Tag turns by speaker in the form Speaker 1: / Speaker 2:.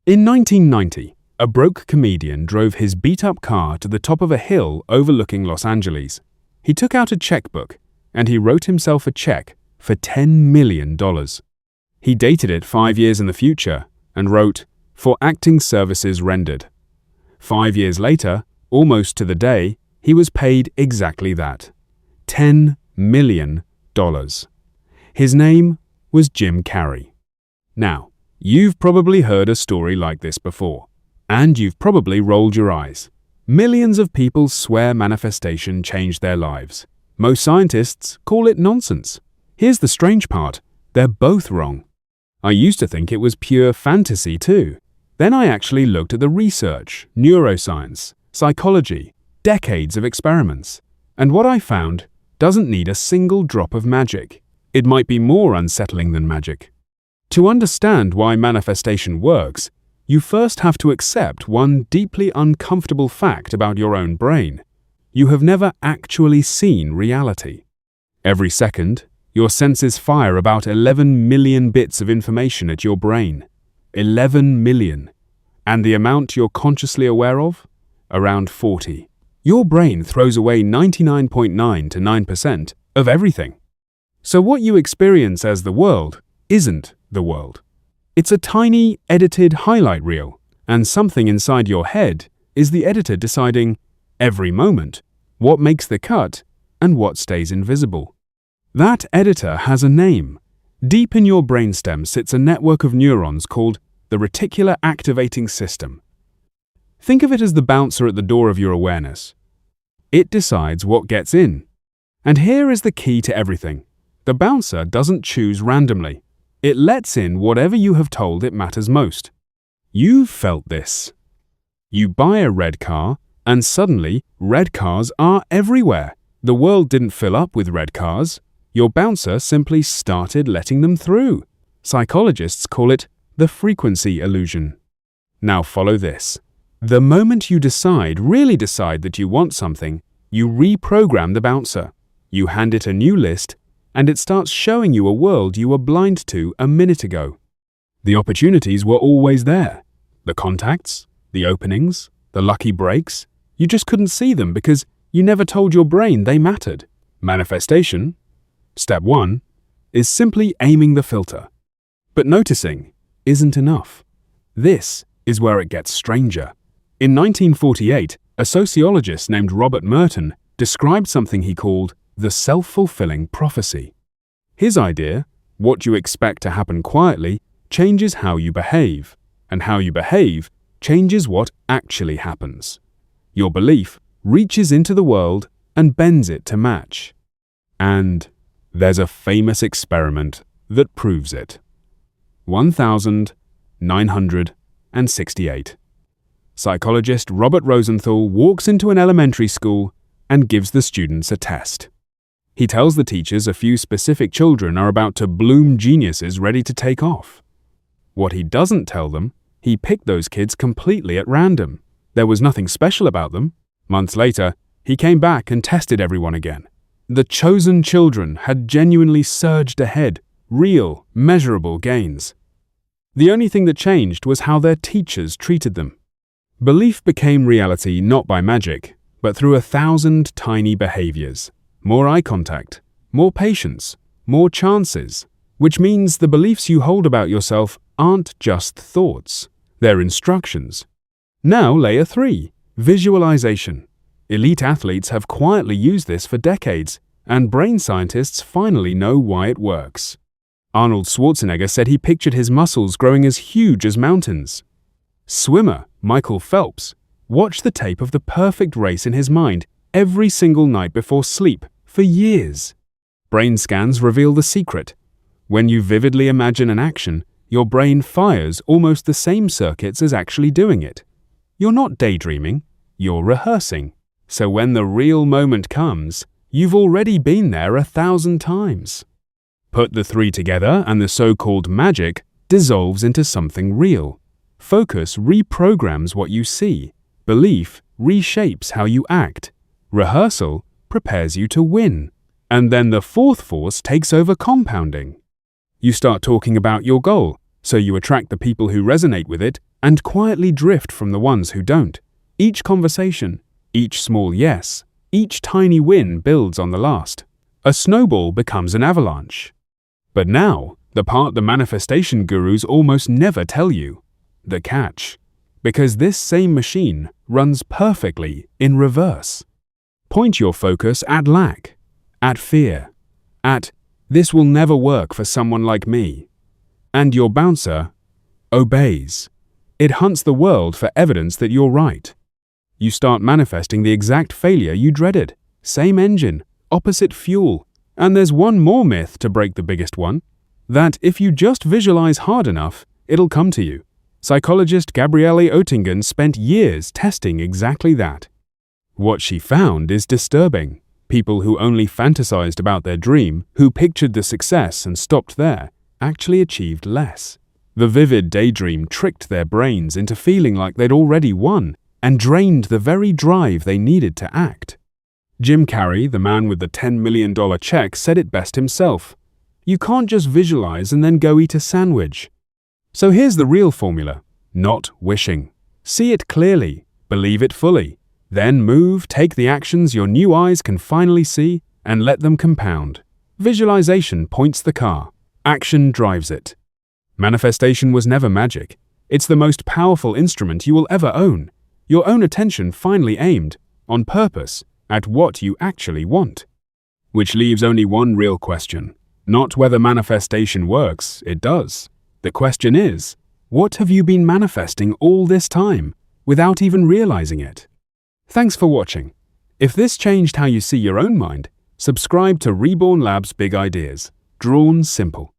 Speaker 1: In 1990, a broke comedian drove his beat-up car to the top of a hill overlooking Los Angeles. He took out a checkbook and he wrote himself a check for $10 million. He dated it 5 years in the future and wrote, "For acting services rendered." 5 years later, almost to the day, he was paid exactly that. $10 million. His name was Jim Carrey. Now, you've probably heard a story like this before, and you've probably rolled your eyes. Millions of people swear manifestation changed their lives. Most scientists call it nonsense. Here's the strange part, they're both wrong. I used to think it was pure fantasy too. Then I actually looked at the research, neuroscience, psychology, decades of experiments. And what I found doesn't need a single drop of magic. It might be more unsettling than magic. To understand why manifestation works, you first have to accept one deeply uncomfortable fact about your own brain. You have never actually seen reality. Every second, your senses fire about 11 million bits of information at your brain. 11 million. And the amount you're consciously aware of? Around 40. Your brain throws away 99.9 to 9% of everything. So what you experience as the world isn't the world. It's a tiny, edited highlight reel, and something inside your head is the editor deciding, every moment, what makes the cut and what stays invisible. That editor has a name. Deep in your brainstem sits a network of neurons called the reticular activating system. Think of it as the bouncer at the door of your awareness. It decides what gets in. And here is the key to everything. The bouncer doesn't choose randomly. It lets in whatever you have told it matters most. You've felt this. You buy a red car, and suddenly red cars are everywhere. The world didn't fill up with red cars. Your bouncer simply started letting them through. Psychologists call it the frequency illusion. Now follow this. The moment you really decide that you want something, you reprogram the bouncer. You hand it a new list, and it starts showing you a world you were blind to a minute ago. The opportunities were always there. The contacts, the openings, the lucky breaks. You just couldn't see them because you never told your brain they mattered. Manifestation, step 1, is simply aiming the filter. But noticing isn't enough. This is where it gets stranger. In 1948, a sociologist named Robert Merton described something he called the self-fulfilling prophecy. His idea, what you expect to happen quietly, changes how you behave, and how you behave changes what actually happens. Your belief reaches into the world and bends it to match. And there's a famous experiment that proves it. 1968. Psychologist Robert Rosenthal walks into an elementary school and gives the students a test. He tells the teachers a few specific children are about to bloom geniuses ready to take off. What he doesn't tell them, he picked those kids completely at random. There was nothing special about them. Months later, he came back and tested everyone again. The chosen children had genuinely surged ahead, real, measurable gains. The only thing that changed was how their teachers treated them. Belief became reality not by magic, but through 1,000 tiny behaviors. More eye contact, more patience, more chances, which means the beliefs you hold about yourself aren't just thoughts, they're instructions. Now layer 3, visualization. Elite athletes have quietly used this for decades, and brain scientists finally know why it works. Arnold Schwarzenegger said he pictured his muscles growing as huge as mountains. Swimmer Michael Phelps watched the tape of the perfect race in his mind every single night before sleep for years. Brain scans reveal the secret. When you vividly imagine an action, your brain fires almost the same circuits as actually doing it. You're not daydreaming, you're rehearsing. So when the real moment comes, you've already been there 1,000 times. Put the 3 together and the so-called magic dissolves into something real. Focus reprograms what you see. Belief reshapes how you act. Rehearsal prepares you to win. And then the 4th force takes over compounding. You start talking about your goal, so you attract the people who resonate with it and quietly drift from the ones who don't. Each conversation, each small yes, each tiny win builds on the last. A snowball becomes an avalanche. But now, the part the manifestation gurus almost never tell you. The catch. Because this same machine runs perfectly in reverse. Point your focus at lack, at fear, at "this will never work for someone like me." And your bouncer obeys. It hunts the world for evidence that you're right. You start manifesting the exact failure you dreaded. Same engine, opposite fuel. And there's one more myth to break, the biggest one. That if you just visualize hard enough, it'll come to you. Psychologist Gabriele Oettingen spent years testing exactly that. What she found is disturbing. People who only fantasized about their dream, who pictured the success and stopped there, actually achieved less. The vivid daydream tricked their brains into feeling like they'd already won and drained the very drive they needed to act. Jim Carrey, the man with the $10 million check, said it best himself. You can't just visualize and then go eat a sandwich. So here's the real formula. Not wishing. See it clearly. Believe it fully. Then move, take the actions your new eyes can finally see, and let them compound. Visualization points the car. Action drives it. Manifestation was never magic. It's the most powerful instrument you will ever own. Your own attention finally aimed, on purpose, at what you actually want. Which leaves only one real question. Not whether manifestation works, it does. The question is, what have you been manifesting all this time, without even realizing it? Thanks for watching. If this changed how you see your own mind, subscribe to Reborn Lab's Big Ideas. Drawn simple.